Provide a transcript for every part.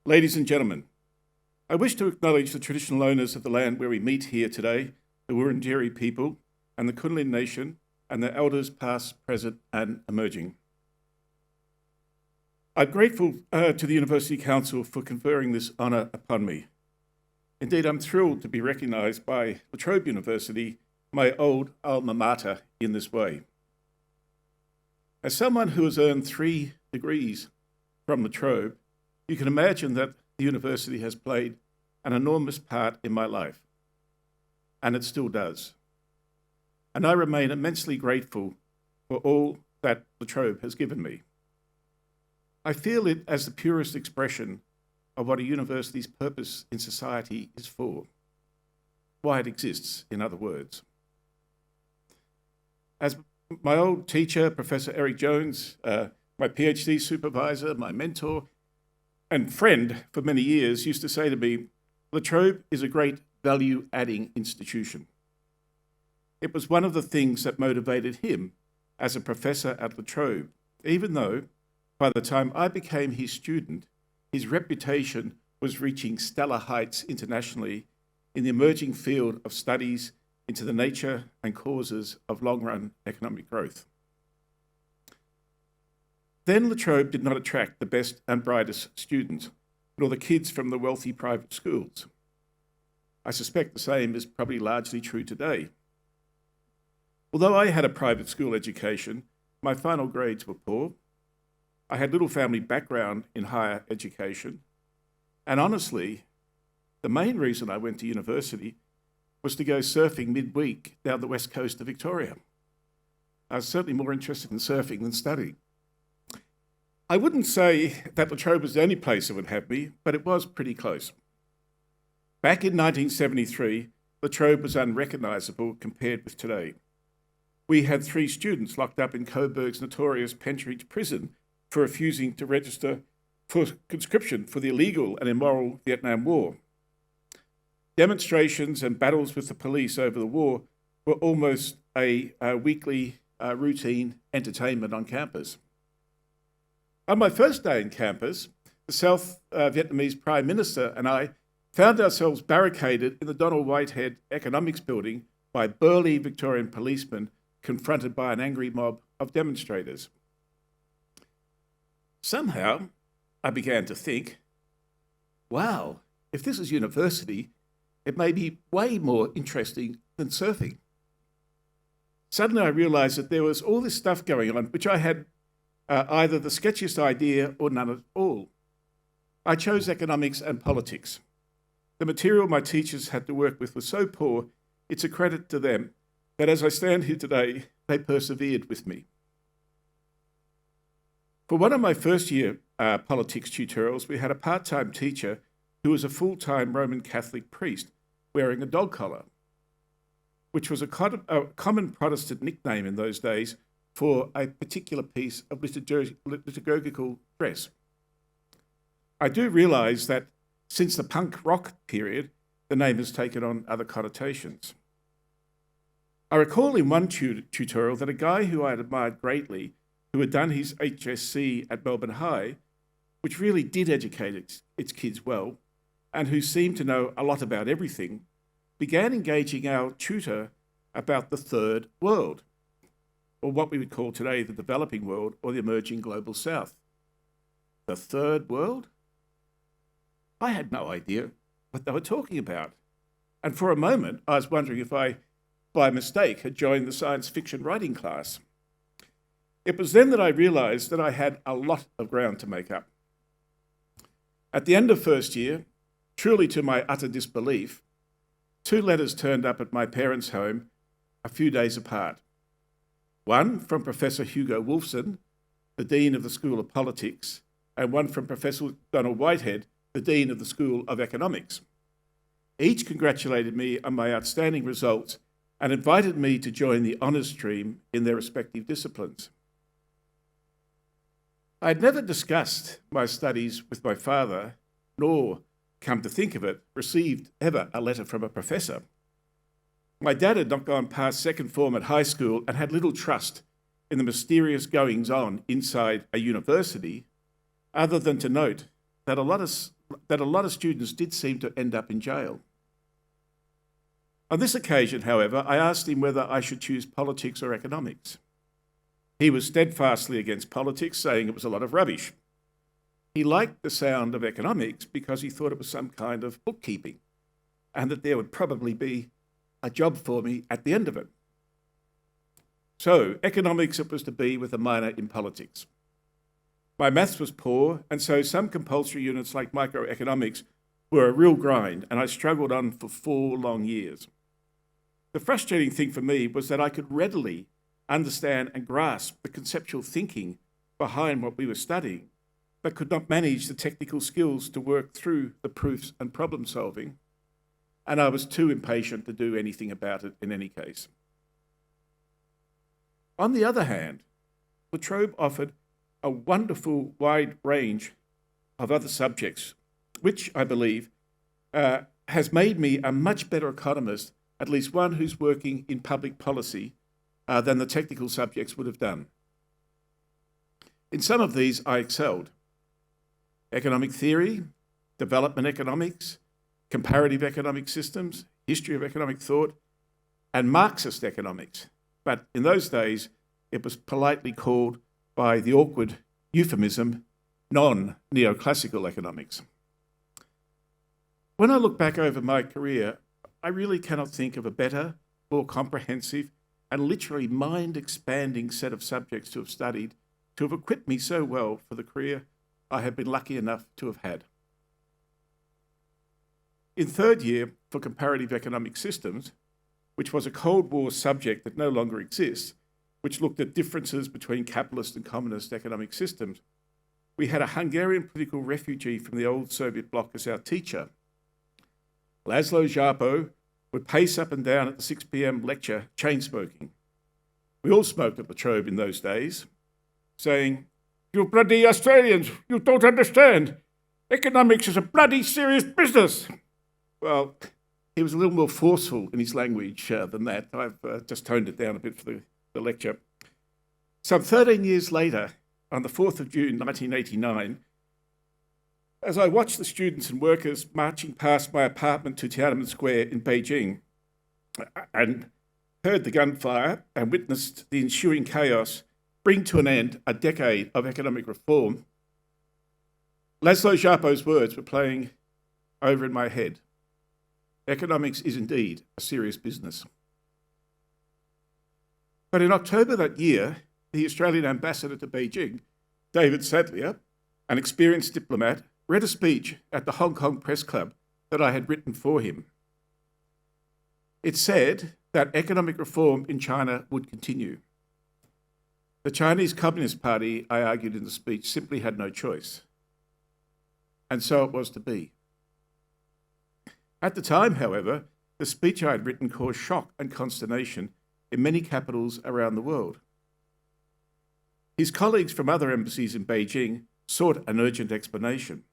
Ladies and gentlemen, I wish to acknowledge the traditional owners of the land where we meet here today, the Wurundjeri people and the Kulin Nation, and their elders past, present and emerging. I'm grateful to the University Council for conferring this honour upon me. Indeed, I'm thrilled to be recognised by La Trobe University, my old alma mater, in this way. As someone who has earned 3 degrees from La Trobe, you can imagine that the university has played an enormous part in my life, and it still does. And I remain immensely grateful for all that La Trobe has given me. I feel it as the purest expression of what a university's purpose in society is for, why it exists, in other words. As my old teacher, Professor Eric Jones, my PhD supervisor, my mentor, and friend for many years used to say to me, La Trobe is a great value-adding institution. It was one of the things that motivated him as a professor at La Trobe, even though by the time I became his student, his reputation was reaching stellar heights internationally in the emerging field of studies into the nature and causes of long-run economic growth. Then La Trobe did not attract the best and brightest students, nor the kids from the wealthy private schools. I suspect the same is probably largely true today. Although I had a private school education, my final grades were poor. I had little family background in higher education. And honestly, the main reason I went to university was to go surfing midweek down the west coast of Victoria. I was certainly more interested in surfing than studying. I wouldn't say that La Trobe was the only place that would have me, but it was pretty close. Back in 1973, La Trobe was unrecognisable compared with today. We had 3 students locked up in Coburg's notorious Pentridge prison for refusing to register for conscription for the illegal and immoral Vietnam War. Demonstrations and battles with the police over the war were almost a weekly routine entertainment on campus. On my first day in campus, the South Vietnamese Prime Minister and I found ourselves barricaded in the Donald Whitehead Economics Building by burly Victorian policemen confronted by an angry mob of demonstrators. Somehow, I began to think, wow, if this is university, it may be way more interesting than surfing. Suddenly I realised that there was all this stuff going on which I had either the sketchiest idea or none at all. I chose economics and politics. The material my teachers had to work with was so poor, it's a credit to them that as I stand here today, they persevered with me. For one of my first year politics tutorials, we had a part-time teacher who was a full-time Roman Catholic priest wearing a dog collar, which was a common Protestant nickname in those days for a particular piece of liturgical dress. I do realise that since the punk rock period, the name has taken on other connotations. I recall in one tutorial that a guy who I admired greatly, who had done his HSC at Melbourne High, which really did educate its kids well, and who seemed to know a lot about everything, began engaging our tutor about the third world, or what we would call today the developing world or the emerging global south. The third world? I had no idea what they were talking about. And for a moment, I was wondering if I, by mistake, had joined the science fiction writing class. It was then that I realised that I had a lot of ground to make up. At the end of first year, truly to my utter disbelief, 2 letters turned up at my parents' home a few days apart. One from Professor Hugo Wolfson, the Dean of the School of Politics, and one from Professor Donald Whitehead, the Dean of the School of Economics. Each congratulated me on my outstanding results and invited me to join the honours stream in their respective disciplines. I had never discussed my studies with my father, nor, come to think of it, received ever a letter from a professor. My dad had not gone past second form at high school and had little trust in the mysterious goings-on inside a university, other than to note that a lot of that a lot of students did seem to end up in jail. On this occasion, however, I asked him whether I should choose politics or economics. He was steadfastly against politics, saying it was a lot of rubbish. He liked the sound of economics because he thought it was some kind of bookkeeping and that there would probably be a job for me at the end of it. So, economics it was to be with a minor in politics. My maths was poor, and so some compulsory units like microeconomics were a real grind, and I struggled on for 4 long years. The frustrating thing for me was that I could readily understand and grasp the conceptual thinking behind what we were studying, but could not manage the technical skills to work through the proofs and problem solving, and I was too impatient to do anything about it in any case. On the other hand, La Trobe offered a wonderful wide range of other subjects, which I believe has made me a much better economist, at least one who's working in public policy, than the technical subjects would have done. In some of these, I excelled. Economic theory, development economics, comparative economic systems, history of economic thought, and Marxist economics. But in those days, it was politely called by the awkward euphemism, non-neoclassical economics. When I look back over my career, I really cannot think of a better, more comprehensive, and literally mind-expanding set of subjects to have studied, to have equipped me so well for the career I have been lucky enough to have had. In third year for comparative economic systems, which was a Cold War subject that no longer exists, which looked at differences between capitalist and communist economic systems, we had a Hungarian political refugee from the old Soviet bloc as our teacher. Laszlo Zsápó would pace up and down at the 6 p.m. lecture, chain smoking. We all smoked at La Trobe in those days, saying, "You bloody Australians, you don't understand. Economics is a bloody serious business." Well, he was a little more forceful in his language than that. I've just toned it down a bit for the lecture. Some 13 years later, on the 4th of June 1989, as I watched the students and workers marching past my apartment to Tiananmen Square in Beijing and heard the gunfire and witnessed the ensuing chaos bring to an end a decade of economic reform, Laszlo Zsápó's words were playing over in my head. Economics is indeed a serious business. But in October that year, the Australian ambassador to Beijing, David Sadlier, an experienced diplomat, read a speech at the Hong Kong Press Club that I had written for him. It said that economic reform in China would continue. The Chinese Communist Party, I argued in the speech, simply had no choice. And so it was to be. At the time, however, the speech I had written caused shock and consternation in many capitals around the world. His colleagues from other embassies in Beijing sought an urgent explanation.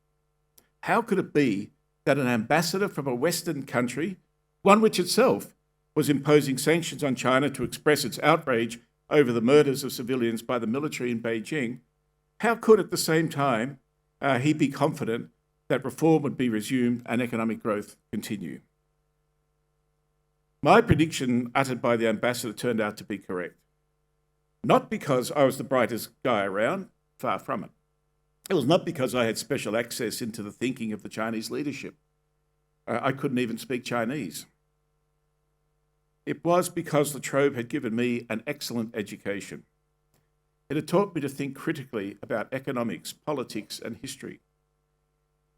How could it be that an ambassador from a Western country, one which itself was imposing sanctions on China to express its outrage over the murders of civilians by the military in Beijing, how could at the same time he be confident that reform would be resumed and economic growth continue? My prediction uttered by the ambassador turned out to be correct. Not because I was the brightest guy around, far from it. It was not because I had special access into the thinking of the Chinese leadership. I couldn't even speak Chinese. It was because La Trobe had given me an excellent education. It had taught me to think critically about economics, politics, and history.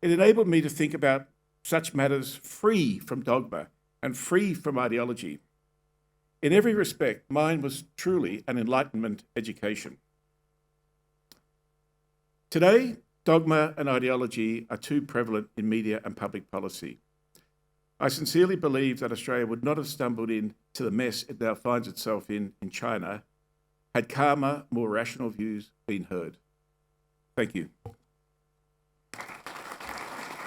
It enabled me to think about such matters free from dogma and free from ideology. In every respect, mine was truly an Enlightenment education. Today, dogma and ideology are too prevalent in media and public policy. I sincerely believe that Australia would not have stumbled into the mess it now finds itself in China had calmer, more rational views been heard. Thank you.